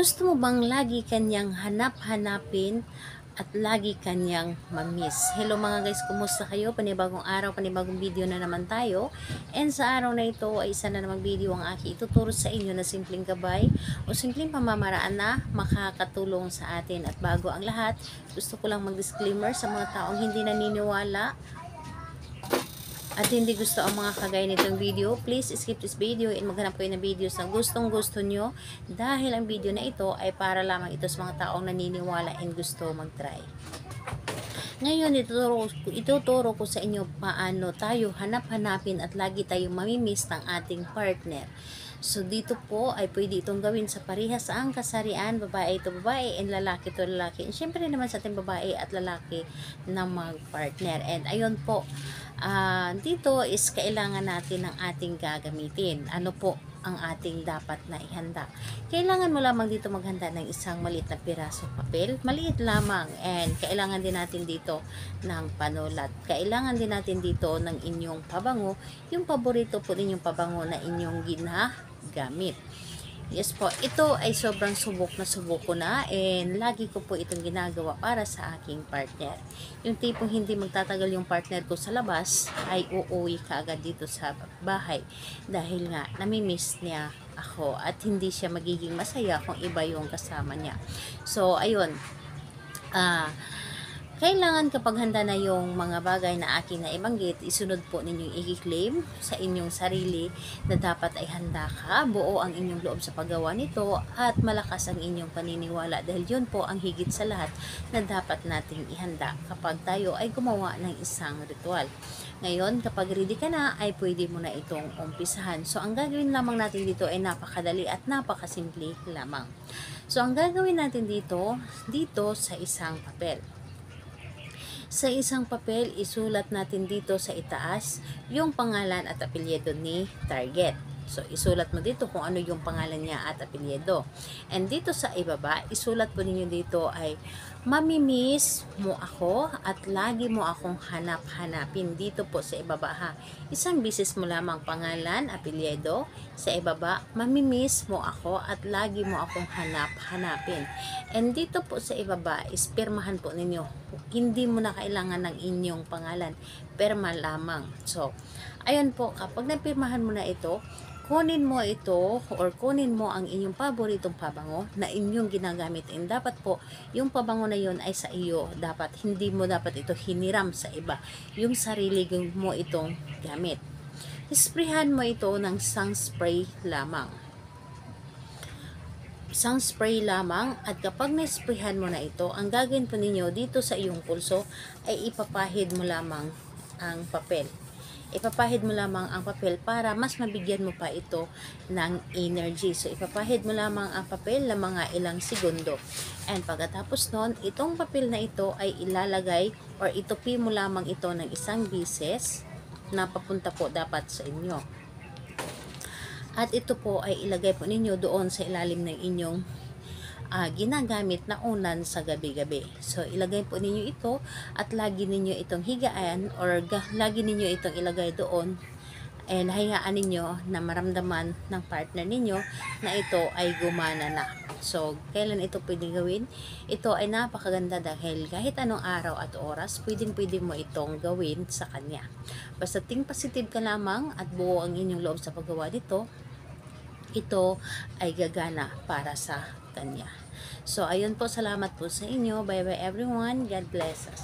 Gusto mo bang lagi kanyang hanap-hanapin at lagi kanyang mamiss? Hello mga guys, kumusta kayo? Panibagong araw, panibagong video na naman tayo. And sa araw na ito ay isa na namang video ang aking ituturo sa inyo na simpleng gabay o simpleng pamamaraan na makakatulong sa atin. At bago ang lahat, gusto ko lang mag-disclaimer sa mga taong hindi naniniwala at hindi gusto ang mga kagaya nitong video. Please skip this video and maghanap kayo ng videos na gustong gusto nyo, dahil ang video na ito ay para lamang ito sa mga taong naniniwala and gusto mag-try. Ngayon, ituturo ko sa inyo paano tayo hanap-hanapin at lagi tayong mamimiss ng ating partner. So, dito po ay pwede itong gawin sa parehas ang kasarian, babae ito babae, and lalaki ito lalaki. And syempre naman sa ating babae at lalaki na mag-partner. And ayun po, dito is kailangan natin ng ating gagamitin. Ano po ang ating dapat na ihanda? Kailangan mo lamang dito maghanda ng isang maliit na pirasong papel. Maliit lamang. And kailangan din natin dito ng panulat. Kailangan din natin dito ng inyong pabango. Yung paborito po ninyong pabango na inyong ginagamit. Yes po, ito ay sobrang subok ko na, and lagi ko po itong ginagawa para sa aking partner. Yung tipong hindi magtatagal yung partner ko sa labas, ay uuwi ka agad dito sa bahay dahil nga namimiss niya ako at hindi siya magiging masaya kung iba yung kasama niya. So ayun, kailangan kapag handa na yung mga bagay na aking naibanggit, isunod po ninyong i-claim sa inyong sarili na dapat ay handa ka, buo ang inyong loob sa paggawa nito, at malakas ang inyong paniniwala, dahil yun po ang higit sa lahat na dapat nating ihanda kapag tayo ay gumawa ng isang ritual. Ngayon, kapag ready ka na, ay pwede mo na itong umpisahan. So, ang gagawin lamang natin dito ay napakadali at napakasimple lamang. So, ang gagawin natin dito sa isang papel. Sa isang papel, isulat natin dito sa itaas yung pangalan at apelyido ni target. So, isulat mo dito kung ano yung pangalan niya at apelyido. And dito sa ibaba, isulat po ninyo dito ay mamimiss mo ako at lagi mo akong hanap-hanapin. Dito po sa ibaba ha. Isang bisis mo lamang pangalan, apelyido. Sa ibaba, mamimiss mo ako at lagi mo akong hanap-hanapin. And dito po sa ibaba, ispirmahan po ninyo. Hindi mo na kailangan ng inyong pangalan. Pirma lamang. So, ayun po, kapag napirmahan mo na ito, kunin mo ito or kunin mo ang inyong paboritong pabango na inyong ginagamit. And dapat po, yung pabango na yun ay sa iyo. Hindi mo dapat ito hiniram sa iba. Yung sarili mo itong gamit. Isprayhan mo ito ng spray lamang. Isang spray lamang, at kapag na-sprayhan mo na ito, ang gagawin po ninyo dito sa iyong pulso ay ipapahid mo lamang ang papel. Ipapahid mo lamang ang papel para mas mabigyan mo pa ito ng energy. So, ipapahid mo lamang ang papel na mga ilang segundo. And pagkatapos nun, itong papel na ito ay ilalagay or itupi mo lamang ito ng isang bises na papunta po dapat sa inyo. At ito po ay ilagay po ninyo doon sa ilalim ng inyong ginagamit na unan sa gabi-gabi. So, ilagay po ninyo ito at lagi ninyo itong higaan or lagi ninyo itong ilagay doon, and hayaan ninyo na maramdaman ng partner ninyo na ito ay gumana na. So, kailan ito pwedeng gawin? Ito ay napakaganda dahil kahit anong araw at oras, pwede mo itong gawin sa kanya. Basta think positive ka lamang at buo ang inyong loob sa paggawa nito, ito ay gagana para sa kanya. So, ayun po, salamat po sa inyo. Bye bye everyone. God bless us.